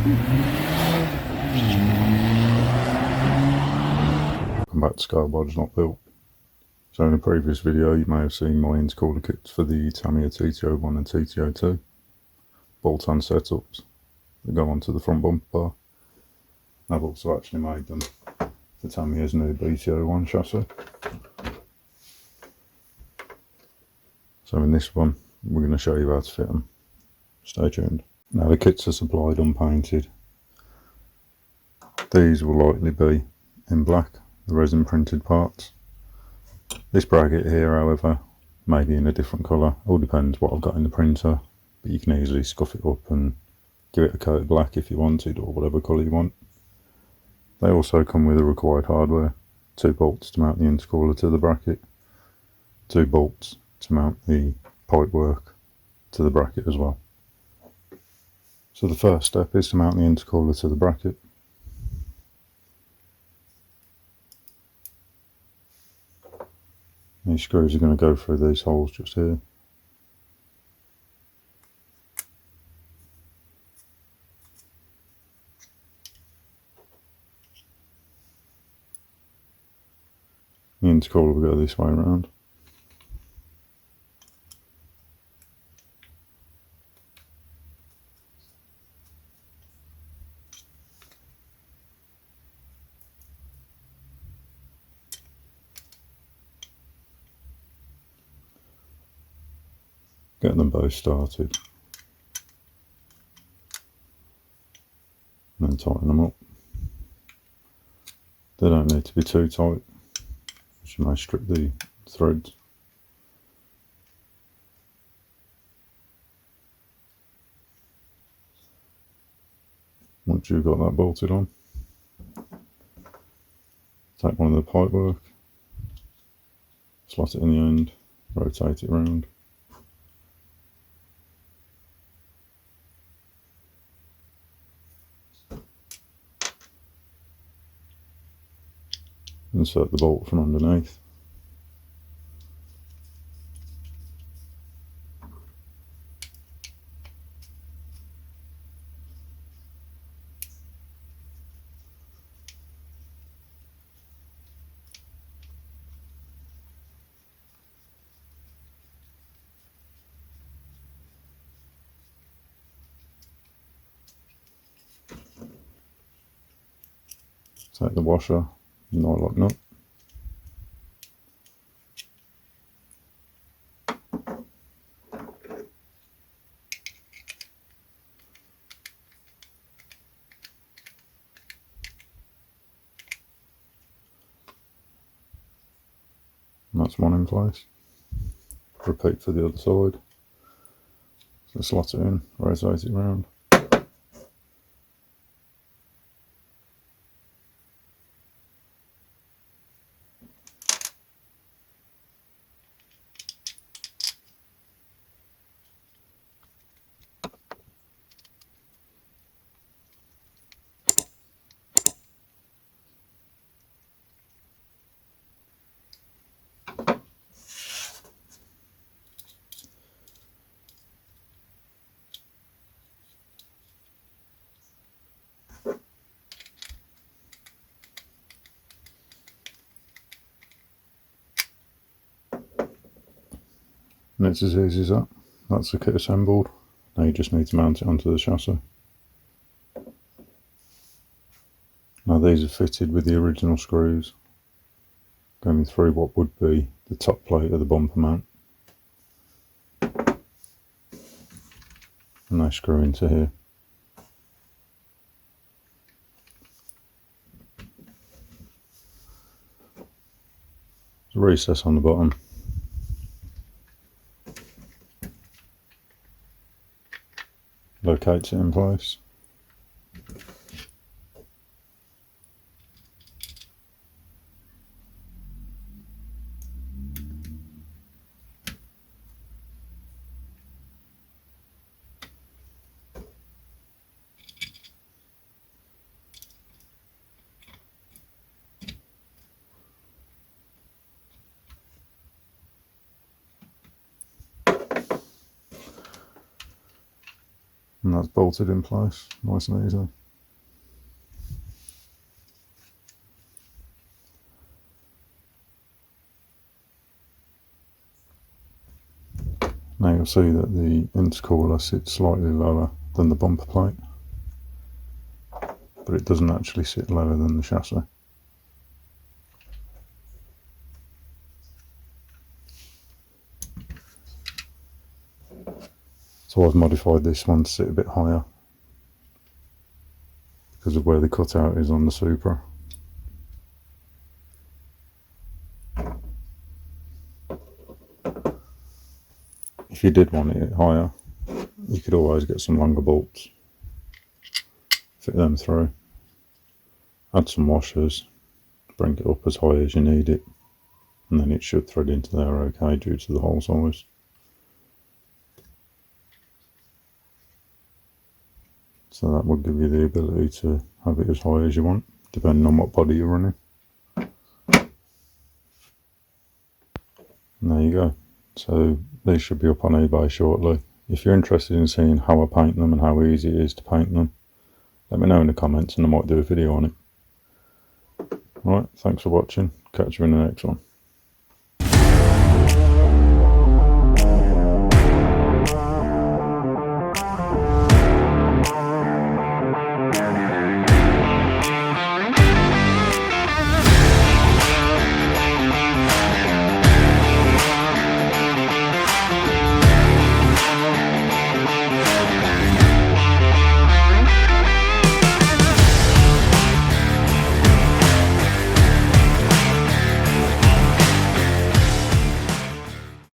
Come back to scale bodge not built. So in a previous video you may have seen my intercooler kits for the Tamiya TT-01 and TT-02 bolt-on setups that go onto the front bumper bar. I've also actually made them for Tamiya's new BT-01 chassis. So in this one we're going to show you how to fit them. Stay tuned. Now the kits are supplied unpainted. These will likely be in black, the resin printed parts. This bracket here, however, may be in a different colour. All depends what I've got in the printer, but you can easily scuff it up and give it a coat of black if you wanted, or whatever colour you want. They also come with the required hardware: 2 bolts to mount the intercooler to the bracket, 2 bolts to mount the pipework to the bracket as well. So the first step is to mount the intercooler to the bracket. These screws are going to go through these holes just here. The intercooler will go this way around. Get them both started and then tighten them up. They don't need to be too tight, as you may strip the threads. Once you've got that bolted on, take one of the pipework, slot it in the end, rotate it round. Insert the bolt from underneath. Take the washer, nylock nut. And that's one in place. Repeat for the other side. So slot it in, rotate it round. And it's as easy as that. That's the kit assembled. Now you just need to mount it onto the chassis. Now these are fitted with the original screws going through what would be the top plate of the bumper mount. And they screw into here. There's a recess on the bottom. Locates it in place. And that's bolted in place, nice and easy. Now you'll see that the intercooler sits slightly lower than the bumper plate, but it doesn't actually sit lower than the chassis. So I've modified this one to sit a bit higher because of where the cutout is on the Supra. If you did want it higher, you could always get some longer bolts, fit them through, add some washers, bring it up as high as you need it, and then it should thread into there okay due to the hole size. So that will give you the ability to have it as high as you want, depending on what body you're running. And there you go. So these should be up on eBay shortly. If you're interested in seeing how I paint them and how easy it is to paint them, let me know in the comments and I might do a video on it. Alright, thanks for watching. Catch you in the next one.